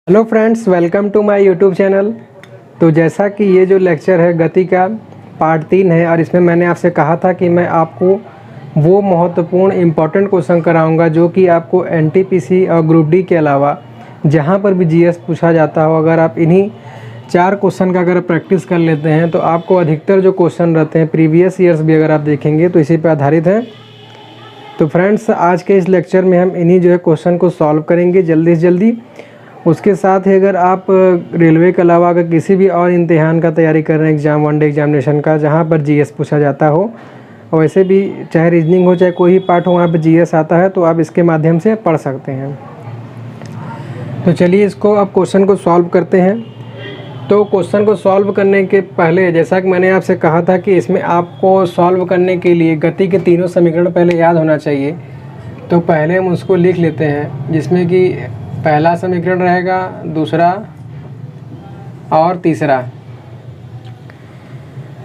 Hello friends, welcome to my YouTube channel. तो जैसा कि ये जो लेक्चर है गति का पार्ट 3 है और इसमें मैंने आपसे कहा था कि मैं आपको वो महत्वपूर्ण इम्पॉर्टेंट क्वेश्चन कराऊंगा जो कि आपको एनटीपीसी और ग्रुप डी के अलावा जहां पर भी जीएस पूछा जाता हो, अगर आप इन्हीं 4 क्वेश्चन का अगर प्रैक्टिस कर लेते हैं तो आपको अधिकतर जो क्वेश्चन रहते हैं प्रीवियस ईयर्स भी अगर आप देखेंगे तो इसी पर आधारित हैं। तो फ्रेंड्स, आज के इस लेक्चर में हम इन्हीं जो है क्वेश्चन को सॉल्व करेंगे जल्दी से जल्दी। उसके साथ ही अगर आप रेलवे के अलावा अगर किसी भी और इम्तिहान का तैयारी कर रहे हैं, एग्ज़ाम वनडे एग्जामिनेशन का जहां पर जीएस पूछा जाता हो, और वैसे भी चाहे रीजनिंग हो चाहे कोई भी पार्ट हो वहां पर जीएस आता है, तो आप इसके माध्यम से पढ़ सकते हैं। तो चलिए इसको अब क्वेश्चन को सॉल्व करते हैं। तो क्वेश्चन को सॉल्व करने के पहले जैसा कि मैंने आपसे कहा था कि इसमें आपको सॉल्व करने के लिए गति के तीनों समीकरण पहले याद होना चाहिए। तो पहले हम उसको लिख लेते हैं, जिसमें कि पहला समीकरण रहेगा, दूसरा और तीसरा।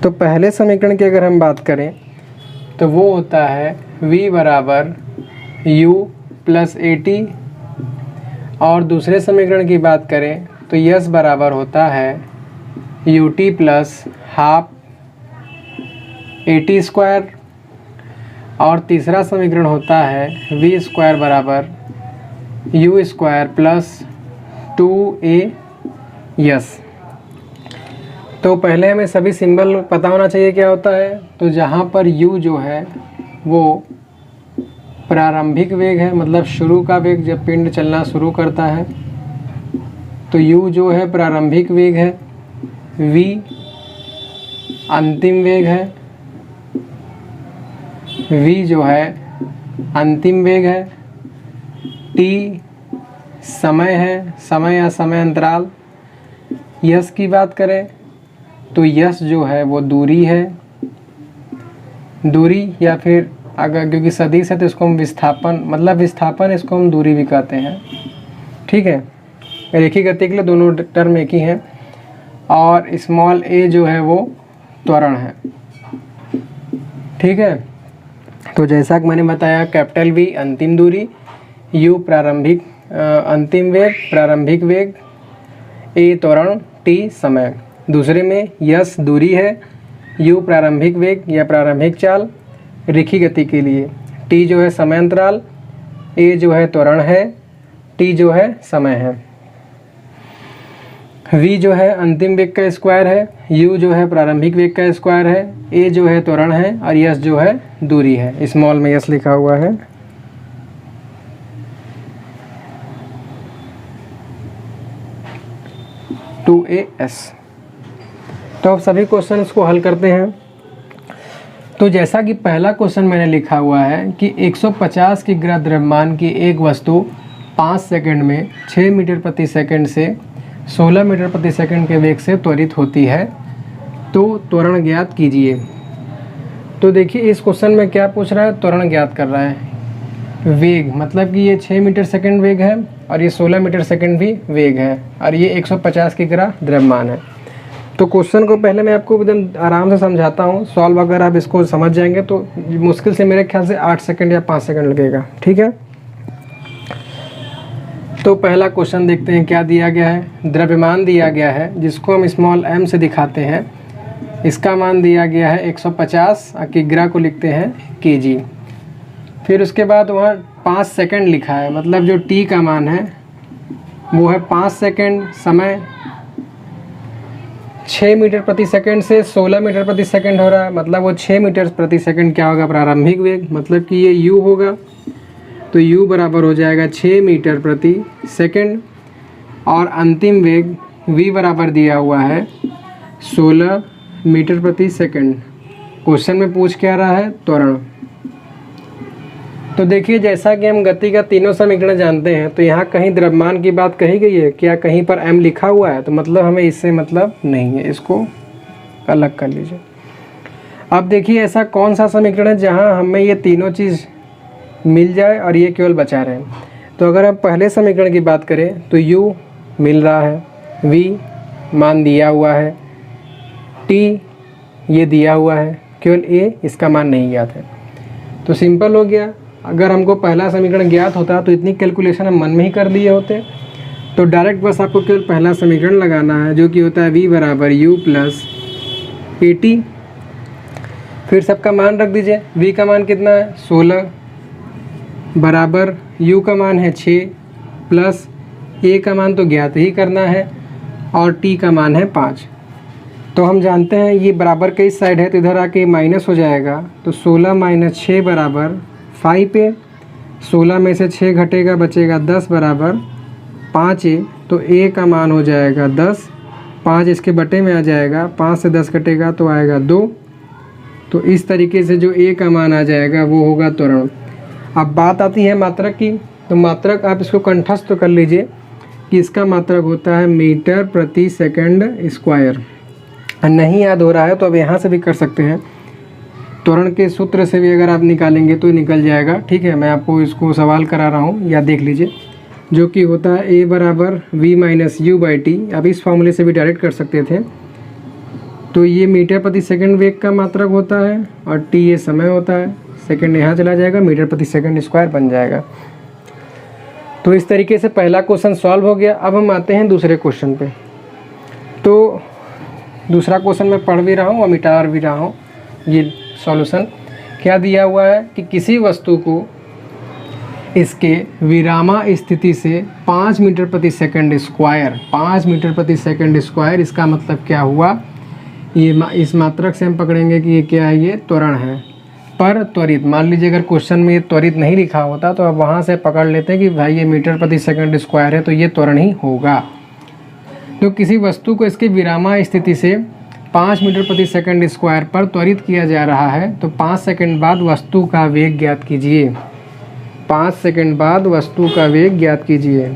तो पहले समीकरण की अगर हम बात करें तो वो होता है v बराबर u प्लस AT, और दूसरे समीकरण की बात करें तो s बराबर होता है ut plus half AT square, और तीसरा समीकरण होता है v स्क्वायर बराबर u स्क्वायर प्लस 2as। तो पहले हमें सभी सिंबल पता होना चाहिए क्या होता है। तो जहाँ पर u जो है वो प्रारंभिक वेग है, मतलब शुरू का वेग जब पिंड चलना शुरू करता है, तो u जो है प्रारंभिक वेग है, v अंतिम वेग है, v जो है अंतिम वेग है, t समय है, समय या समय अंतराल। यस की बात करें तो यस जो है वो दूरी है, दूरी या फिर अगर क्योंकि सदिश है तो इसको हम विस्थापन, मतलब विस्थापन इसको हम दूरी भी कहते हैं। ठीक है, एक ही गति के लिए दोनों टर्म एक ही हैं। और स्मॉल a जो है वो त्वरण है। ठीक है, तो जैसा कि मैंने बताया, कैपिटल V अंतिम दूरी, u प्रारंभिक अंतिम वेग, प्रारंभिक वेग, a त्वरण, t समय। दूसरे में यस दूरी है, u प्रारंभिक वेग या प्रारंभिक चाल रेखीय गति के लिए, t जो है समय अंतराल, a जो है त्वरण है, t जो है समय है, v जो है अंतिम वेग का स्क्वायर है, u जो है प्रारंभिक वेग का स्क्वायर है, a जो है त्वरण है, और s जो है दूरी है। स्मॉल में s लिखा हुआ है। as। तो अब सभी क्वेश्चंस को हल करते हैं। तो जैसा कि पहला क्वेश्चन मैंने लिखा हुआ है कि 150 किग्रा द्रव्यमान की एक वस्तु 5 सेकंड में 6 मीटर प्रति सेकंड से 16 मीटर प्रति सेकंड के वेग से त्वरित होती है, तो त्वरण ज्ञात कीजिए। तो देखिए इस क्वेश्चन में क्या पूछ रहा है, त्वरण ज्ञात कर रहा है। वेग मतलब कि ये 6 मीटर सेकंड वेग है और ये 16 मीटर सेकंड भी वेग है, और ये 150 किग्रा द्रव्यमान है। तो क्वेश्चन को पहले मैं आपको एकदम आराम से समझाता हूँ। सॉल्व अगर आप इसको समझ जाएंगे तो मुश्किल से मेरे ख्याल से 8 सेकंड या 5 सेकंड लगेगा। ठीक है, तो पहला क्वेश्चन देखते हैं क्या दिया गया है। द्रव्यमान दिया गया है जिसको हम स्मॉल m से दिखाते हैं। इसका मान दिया गया है 150, किग्रा को लिखते हैं kg। फिर उसके बाद वहाँ 5 सेकंड लिखा है, मतलब जो t का मान है वो है 5 सेकंड। समय 6 मीटर प्रति सेकंड से 16 मीटर प्रति सेकंड हो रहा है, मतलब वो 6 मीटर प्रति सेकंड क्या होगा, प्रारंभिक वेग, मतलब कि ये u होगा। तो u बराबर हो जाएगा 6 मीटर प्रति सेकंड, और अंतिम वेग v बराबर दिया हुआ है 16 मीटर प्रति सेकंड। क्वेश्चन में पूछ क्या रहा है, त्वरण। तो देखिए जैसा कि हम गति का तीनों समीकरण जानते हैं, तो यहाँ कहीं द्रव्यमान की बात कही गई है क्या, कहीं पर m लिखा हुआ है, तो मतलब हमें इससे मतलब नहीं है, इसको अलग कर लीजिए। अब देखिए ऐसा कौन सा समीकरण है जहाँ हमें ये तीनों चीज़ मिल जाए और ये केवल बचा रहे। तो अगर हम पहले समीकरण की बात करें तो u मिल रहा है, v मान दिया हुआ है, t ये दिया हुआ है, केवल a इसका मान नहीं ज्ञात है। तो सिंपल हो गया। अगर हमको पहला समीकरण ज्ञात होता तो इतनी कैलकुलेशन हम मन में ही कर लिए होते। तो डायरेक्ट बस आपको केवल पहला समीकरण लगाना है जो कि होता है v बराबर u प्लस ए टी। फिर सबका मान रख दीजिए। v का मान कितना है 16 बराबर u का मान है 6 प्लस a का मान तो ज्ञात ही करना है और t का मान है 5। तो हम जानते हैं ये बराबर के इस साइड है तो इधर आके माइनस हो जाएगा। तो 16 माइनस 6 बराबर 5 पे 16 में से 6 घटेगा बचेगा 10 बराबर 5 ए। तो a का मान हो जाएगा 10, 5 इसके बटे में आ जाएगा, 5 से 10 कटेगा तो आएगा 2। तो इस तरीके से जो a का मान आ जाएगा वो होगा त्वरण। अब बात आती है मात्रक की। तो मात्रक आप इसको कंठस्थ तो कर लीजिए कि इसका मात्रक होता है मीटर प्रति सेकंड स्क्वायर। नहीं याद हो रहा है तो अब यहाँ से भी कर सकते हैं, त्वरण के सूत्र से भी अगर आप निकालेंगे तो निकल जाएगा। ठीक है, मैं आपको इसको सवाल करा रहा हूँ या देख लीजिए, जो कि होता है a बराबर v minus you by T. अब इस फॉर्मूले से भी डायरेक्ट कर सकते थे। तो ये मीटर प्रति सेकंड वेग का मात्रक होता है और t ये समय होता है। सेकंड यहाँ चला जाएगा, मीटर प्रति सेकंड स्क्वायर बन जाएगा। तो इस तरीके से पहला क्वेश्चन सॉल्व हो गया। अब हम आते हैं दूसरे क्वेश्चन पे। तो दूसरा क्वेश्चन मैं पढ़ भी रहा हूँ और मिटा भी रहा हूँ। ये सॉल्यूशन क्या दिया हुआ है कि किसी वस्तु को इसके विरामा स्थिति से 5 मीटर प्रति सेकंड स्क्वायर, 5 मीटर प्रति सेकंड स्क्वायर, इसका मतलब क्या हुआ, ये इस मात्रक से हम पकड़ेंगे कि ये क्या है, ये त्वरण है। पर त्वरित, मान लीजिए अगर क्वेश्चन में ये त्वरित नहीं लिखा होता तो अब वहाँ से पकड़ लेते हैं कि भाई ये मीटर प्रति सेकंड स्क्वायर है तो ये त्वरण ही होगा। तो किसी वस्तु को इसके विरामा स्थिति से 5 मीटर प्रति सेकंड स्क्वायर पर त्वरित किया जा रहा है तो 5 सेकंड बाद वस्तु का वेग ज्ञात कीजिए। 5 सेकंड बाद वस्तु का वेग ज्ञात कीजिए।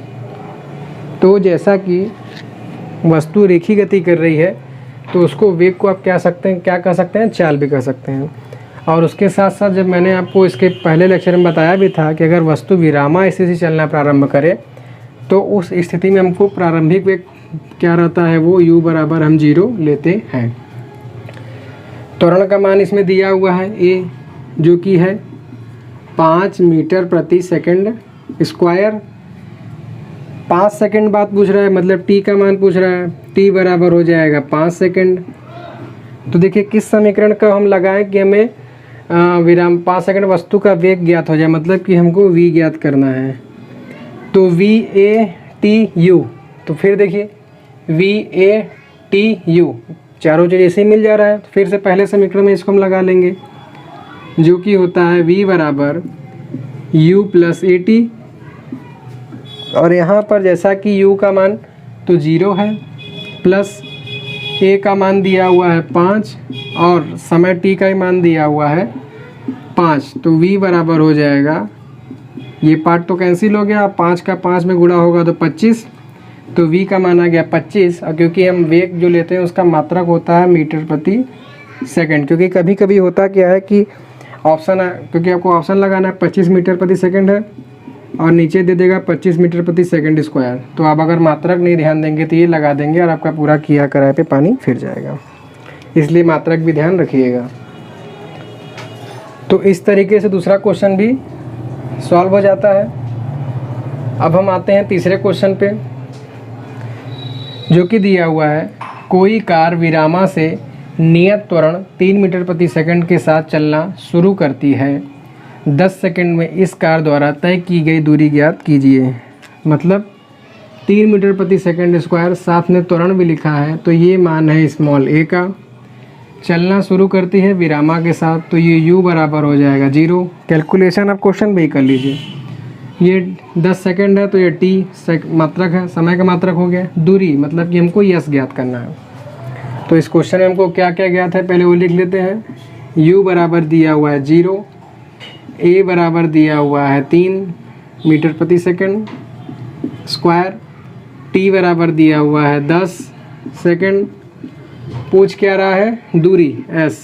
तो जैसा कि वस्तु रेखीय गति कर रही है तो उसको वेग को आप क्या कह सकते हैं, चाल भी कह सकते हैं। और उसके साथ साथ जब मैंने आपको इसके पहले लेक्चर में बताया भी था कि अगर वस्तु विरामा स्थिति से चलना प्रारंभ करे तो उस स्थिति में हमको प्रारंभिक वेग क्या रहता है, वो u बराबर हम 0 लेते हैं। त्वरण का मान इसमें दिया हुआ है a, जो कि है 5 मीटर प्रति सेकंड स्क्वायर। 5 सेकंड बाद पूछ रहा है, मतलब t का मान पूछ रहा है। t बराबर हो जाएगा 5 सेकंड। तो देखिए किस समीकरण का हम लगाएं कि हमें विराम 5 सेकंड वस्तु का वेग ज्ञात हो जाए, मतलब कि हमको v ज्ञात करना है। तो v a t u, तो फिर देखिए v a t u चारों चीज़ ऐसे ही मिल जा रहा है। तो फिर से पहले समीकरण में इसको हम लगा लेंगे, जो कि होता है v बराबर u प्लस ए टी। और यहाँ पर जैसा कि u का मान तो 0 है, प्लस a का मान दिया हुआ है 5 और समय t का ही मान दिया हुआ है 5। तो v बराबर हो जाएगा, ये पार्ट तो कैंसिल हो गया, 5 का 5 में गुणा होगा तो 25। तो v का मान आ गया 25। और क्योंकि हम वेग जो लेते हैं उसका मात्रक होता है मीटर प्रति सेकंड, क्योंकि कभी कभी होता क्या है कि ऑप्शन है, क्योंकि आपको ऑप्शन लगाना है 25 मीटर प्रति सेकंड है और नीचे दे देगा 25 मीटर प्रति सेकंड स्क्वायर। तो आप अगर मात्रक नहीं ध्यान देंगे तो ये लगा देंगे और आपका पूरा किया कराए पे पानी फिर जाएगा, इसलिए मात्रक भी ध्यान रखिएगा। तो इस तरीके से दूसरा क्वेश्चन भी सॉल्व हो जाता है। अब हम आते हैं तीसरे क्वेश्चन पे, जो कि दिया हुआ है कोई कार विरामा से नियत त्वरण 3 मीटर प्रति सेकंड के साथ चलना शुरू करती है। 10 सेकंड में इस कार द्वारा तय की गई दूरी ज्ञात कीजिए। मतलब 3 मीटर प्रति सेकंड स्क्वायर, साथ में त्वरण भी लिखा है, तो ये मान है स्मॉल a का। चलना शुरू करती है विरामा के साथ, तो ये u बराबर हो जाएगा 0। कैलकुलेशन आप क्वेश्चन भी कर लीजिए। ये 10 सेकंड है तो ये t मात्रक है, समय का मात्रक हो गया। दूरी मतलब कि हमको यस ज्ञात करना है। तो इस क्वेश्चन में हमको क्या क्या ज्ञात है पहले वो लिख लेते हैं। u बराबर दिया हुआ है 0, a बराबर दिया हुआ है 3 मीटर प्रति सेकंड स्क्वायर, t बराबर दिया हुआ है 10 सेकंड। पूछ क्या रहा है, दूरी s।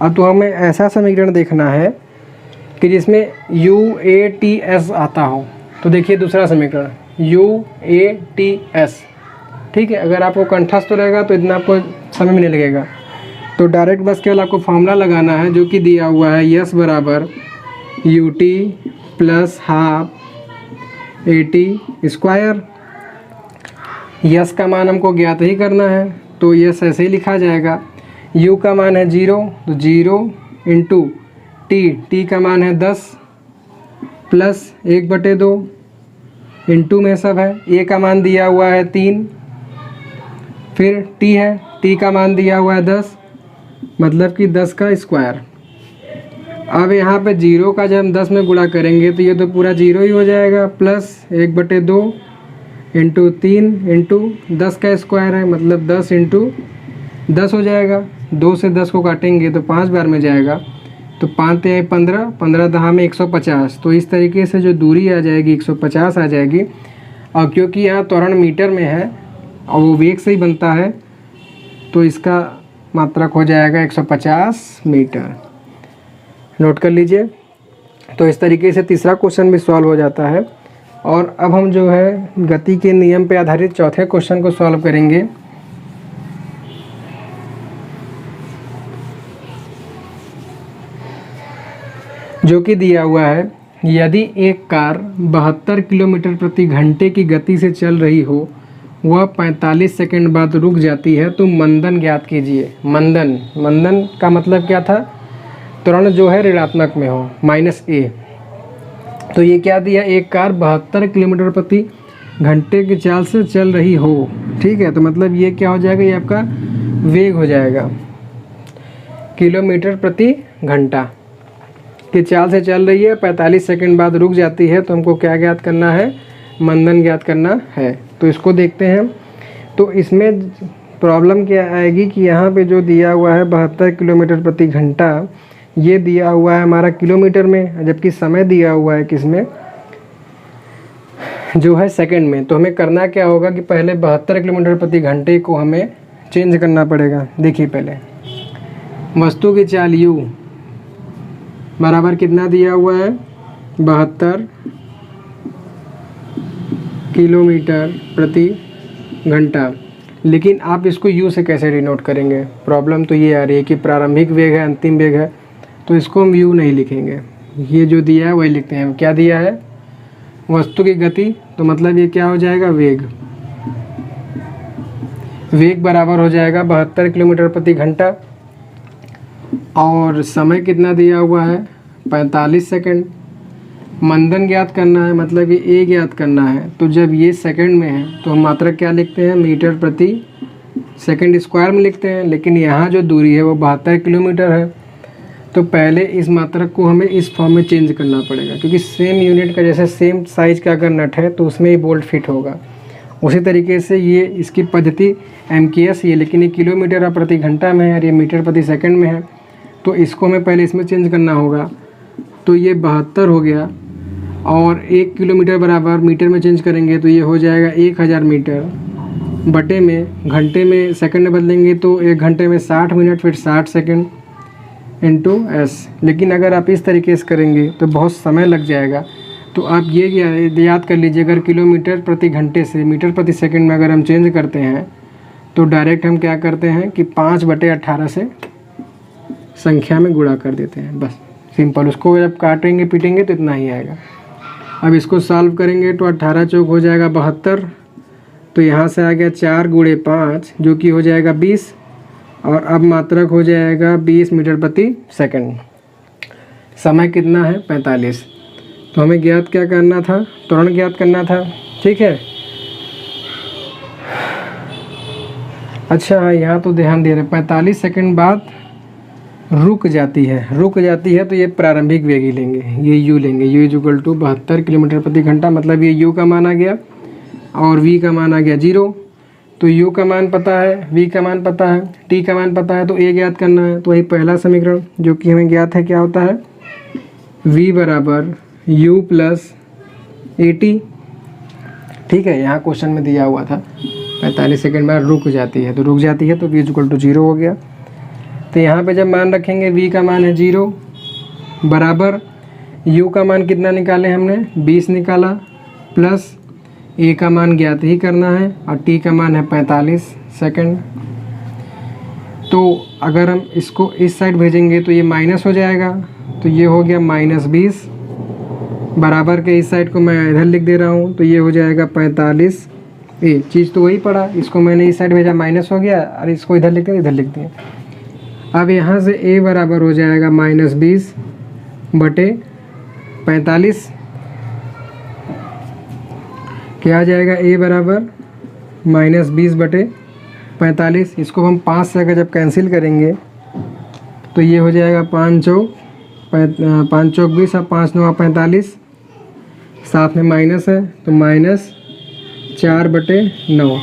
अब तो हमें ऐसा समीकरण देखना है कि जिसमें u a t s आता हो। तो देखिए दूसरा समीकरण u a t s, ठीक है। अगर आपको कंठस्थ रहेगा तो इतना आपको समय भी नहीं लगेगा। तो डायरेक्ट बस केवल आपको फॉर्मूला लगाना है, जो कि दिया हुआ है s बराबर ut plus half 80 square. Yes का मान हमको ज्ञात ही करना है, तो यस ऐसे ही लिखा जाएगा। यू का मान है 0, तो 0 इंटू टी का मान है 10 प्लस 1/2 इंटू में सब है। ए का मान दिया हुआ है 3, फिर टी है, टी का मान दिया हुआ है 10, मतलब कि 10 का स्क्वायर। अब यहाँ पे 0 का जब हम 10 में गुणा करेंगे तो ये तो पूरा 0 ही हो जाएगा, प्लस 1/2 इंटू 3 इंटू 10 का स्क्वायर है, मतलब 10 इंटू 10 हो जाएगा। 2 से 10 को काटेंगे तो 5 बार में जाएगा, तो 5 ते 15, 15 दहा में 150। तो इस तरीके से जो दूरी आ जाएगी 150 आ जाएगी। और क्योंकि यहाँ त्वरण मीटर में है और वो वेग से ही बनता है, तो इसका मात्रक हो जाएगा 150 मीटर। नोट कर लीजिए। तो इस तरीके से तीसरा क्वेश्चन भी सॉल्व हो जाता है। और अब हम जो है गति के नियम पे आधारित चौथे क्वेश्चन को सॉल्व करेंगे। जो कि दिया हुआ है, यदि एक कार 72 किलोमीटर प्रति घंटे की गति से चल रही हो, वह 45 सेकंड बाद रुक जाती है, तो मंदन ज्ञात कीजिए। मंदन का मतलब क्या था? त्वरण जो है ऋणात्मक में हो, -a। तो ये क्या दिया? एक कार 72 किलोमीटर प्रति घंटे की चाल से चल रही हो, ठीक है। तो मतलब ये क्या हो जाएगा? ये आपका वेग हो जाएगा। किलोमीटर प्रति घंटा की चाल से चल रही है, 45 सेकंड बाद रुक जाती है, तो हमको क्या ज्ञात करना है? मंदन ज्ञात करना है। तो इसको देखते हैं। तो इसमें प्रॉब्लम क्या आएगी कि यहाँ पे जो दिया हुआ है 72 किलोमीटर प्रति घंटा, ये दिया हुआ है हमारा किलोमीटर में, जबकि समय दिया हुआ है किसमें? जो है सेकंड में। तो हमें करना क्या होगा कि पहले 72 किलोमीटर प्रति घंटे को हमें चेंज करना पड़ेगा। देखिए, पहले वस्तु की चाल u बराबर कितना दिया हुआ है? 72 किलोमीटर प्रति घंटा। लेकिन आप इसको u से कैसे डिनोट करेंगे? प्रॉब्लम तो ये आ रही है कि प्रारंभिक वेग है, अंतिम वेग है, तो इसको हम u नहीं लिखेंगे। ये जो दिया है वही लिखते हैं। क्या दिया है? वस्तु की गति, तो मतलब ये क्या हो जाएगा? वेग बराबर हो जाएगा 72 किलोमीटर प्रति घंटा। और समय कितना दिया हुआ है? 45 सेकंड। मंदन ज्ञात करना है, मतलब ये a ज्ञात करना है। तो जब ये सेकंड में है तो हम मात्रक क्या लिखते हैं? मीटर प्रति सेकंड स्क्वायर में लिखते हैं। लेकिन यहाँ जो दूरी है वो 72 किलोमीटर है, तो पहले इस मात्रक को हमें इस फॉर्म में चेंज करना पड़ेगा, क्योंकि सेम यूनिट का जैसे सेम साइज का अगर नट है तो उसमें ही बोल्ट फिट होगा। उसी तरीके से ये इसकी पद्धति MKS ये, लेकिन ये किलोमीटर प्रति घंटा में है और ये मीटर प्रति सेकंड में है, तो इसको हमें पहले इसमें चेंज करना होगा। तो ये 72 हो गया, और 1 किलोमीटर बराबर मीटर में चेंज करेंगे तो ये हो जाएगा 1000 मीटर बटे में घंटे में सेकंड में बदलेंगे तो 1 घंटे में 60 मिनट, फिर 60 सेकंड इंटू s। लेकिन अगर आप इस तरीके से करेंगे तो बहुत समय लग जाएगा। तो आप ये याद कर लीजिए, अगर किलोमीटर प्रति घंटे से मीटर प्रति सेकंड में अगर हम चेंज करते हैं तो डायरेक्ट हम क्या करते हैं कि 5/18 से संख्या में गुणा कर देते हैं, बस सिंपल। उसको जब काटेंगे पीटेंगे तो इतना ही आएगा। अब इसको सॉल्व करेंगे तो 18 चौक हो जाएगा 72, तो यहाँ से आ गया 4 × 5 जो कि हो जाएगा 20, और अब मात्रक हो जाएगा 20 मीटर प्रति सेकंड। समय कितना है? 45। तो हमें ज्ञात क्या करना था? त्वरण ज्ञात करना था, ठीक है। अच्छा, यहाँ तो ध्यान दे रहे 45 सेकंड बाद रुक जाती है, तो ये प्रारंभिक वेग ही लेंगे, ये u लेंगे। u = 72 किलोमीटर प्रति घंटा, मतलब ये u का मान आ गया और v का मान आ गया 0। तो u का मान पता है, v का मान पता है, t का मान पता है, तो a ज्ञात करना है। तो वही पहला समीकरण जो कि हमें ज्ञात है क्या होता है? v बराबर u + at, ठीक है। यहाँ क्वेश्चन में दिया हुआ था 45 सेकंड बाद रुक जाती है, तो रुक जाती है तो v = 0 हो गया। तो यहाँ पे जब मान रखेंगे v का मान है 0 बराबर u का मान कितना निकाले हमने? 20 निकाला, प्लस a का मान ज्ञात ही करना है और t का मान है 45 सेकंड। तो अगर हम इसको इस साइड भेजेंगे तो ये माइनस हो जाएगा, तो ये हो गया -20 बराबर के इस साइड को मैं इधर लिख दे रहा हूँ, तो ये हो जाएगा 45 ए। चीज़ तो वही पड़ा, इसको मैंने इस साइड भेजा माइनस हो गया, और इसको इधर लिख दिया इधर लिख दिया। अब यहाँ से ए बराबर हो जाएगा -20/45। क्या आ जाएगा ए बराबर -20/45। इसको हम 5 से अगर जब कैंसिल करेंगे तो ये हो जाएगा 5 चौक 20 और 5 9 45, साथ में माइनस है तो -4/9।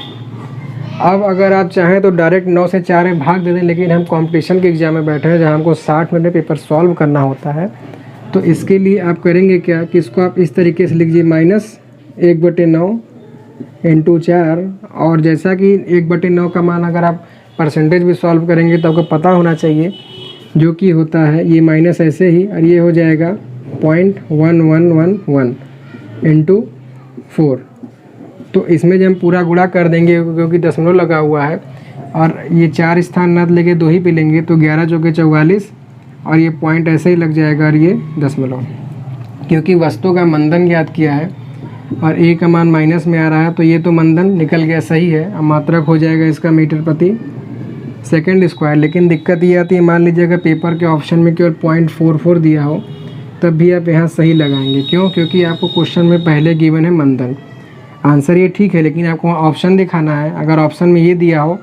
अब अगर आप चाहें तो डायरेक्ट 9 से 4 में भाग दे दें, लेकिन हम कंपटीशन के एग्ज़ाम में बैठे हैं जहाँ हमको 60 मिनट में पेपर सॉल्व करना होता है। तो इसके लिए आप करेंगे क्या कि इसको आप इस तरीके से लीजिए, -1/9 × 4। और जैसा कि 1/9 का मान अगर आप परसेंटेज भी सॉल्व करेंगे तो आपको पता होना चाहिए, जो कि होता है ये माइनस ऐसे ही, और ये हो जाएगा 0.1111 × 4। तो इसमें जब हम पूरा गुणा कर देंगे, क्योंकि दशमलव लगा हुआ है और ये 4 स्थान ना लेके 2 ही पे लेंगे, तो 11 चौके 44, और ये पॉइंट ऐसे ही लग जाएगा, और ये दशमलव। क्योंकि वस्तु का मंदन ज्ञात किया है और ए का मान माइनस में आ रहा है, तो ये तो मंदन निकल गया, सही है। अब मात्रक हो जाएगा इसका मीटर प्रति सेकंड स्क्वायर। लेकिन दिक्कत ये आती है, मान लीजिए अगर पेपर के ऑप्शन में केवल 0.44 दिया हो, तब भी आप यहाँ सही लगाएंगे। क्यों? क्योंकि आपको क्वेश्चन में पहले गिवन है मंदन। आंसर ये ठीक है, लेकिन आपको ऑप्शन दिखाना है। अगर ऑप्शन में ये दिया हो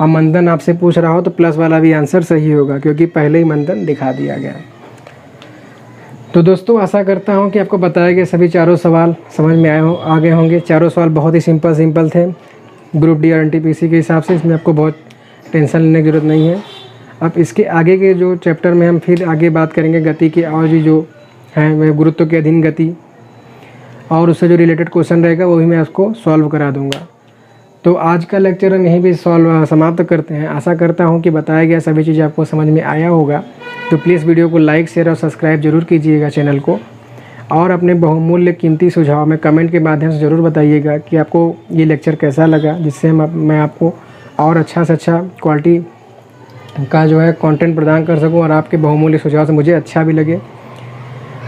और मंदन आपसे पूछ रहा हो तो प्लस वाला भी आंसर सही होगा, क्योंकि पहले ही मंदन दिखा दिया गया। तो दोस्तों, आशा करता हूँ कि आपको बताए गए सभी चारों सवाल समझ में आ गए होंगे। चारों सवाल बहुत ही सिंपल थे ग्रुप डी और एनटीपीसी के हिसाब से। इसमें आपको बहुत टेंशन लेने की ज़रूरत नहीं है। अब इसके आगे के जो चैप्टर में हम फिर आगे बात करेंगे गति की, और भी जो है वह गुरुत्व के अधीन गति, और उससे जो रिलेटेड क्वेश्चन रहेगा वो भी मैं आपको सॉल्व करा दूंगा। तो आज का लेक्चर हम यहीं पे समाप्त करते हैं। आशा करता हूँ कि बताया गया सभी चीज़ आपको समझ में आया होगा। तो प्लीज़ वीडियो को लाइक, शेयर और सब्सक्राइब जरूर कीजिएगा चैनल को, और अपने बहुमूल्य कीमती सुझाव में कमेंट के माध्यम से ज़रूर बताइएगा कि आपको ये लेक्चर कैसा लगा, जिससे मैं आपको और अच्छा से अच्छा क्वालिटी का जो है कंटेंट प्रदान कर सकूं, और आपके बहुमूल्य सुझाव से मुझे अच्छा भी लगे।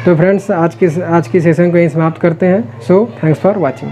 तो फ्रेंड्स, आज की सेशन को यहीं समाप्त करते हैं। So thanks for watching.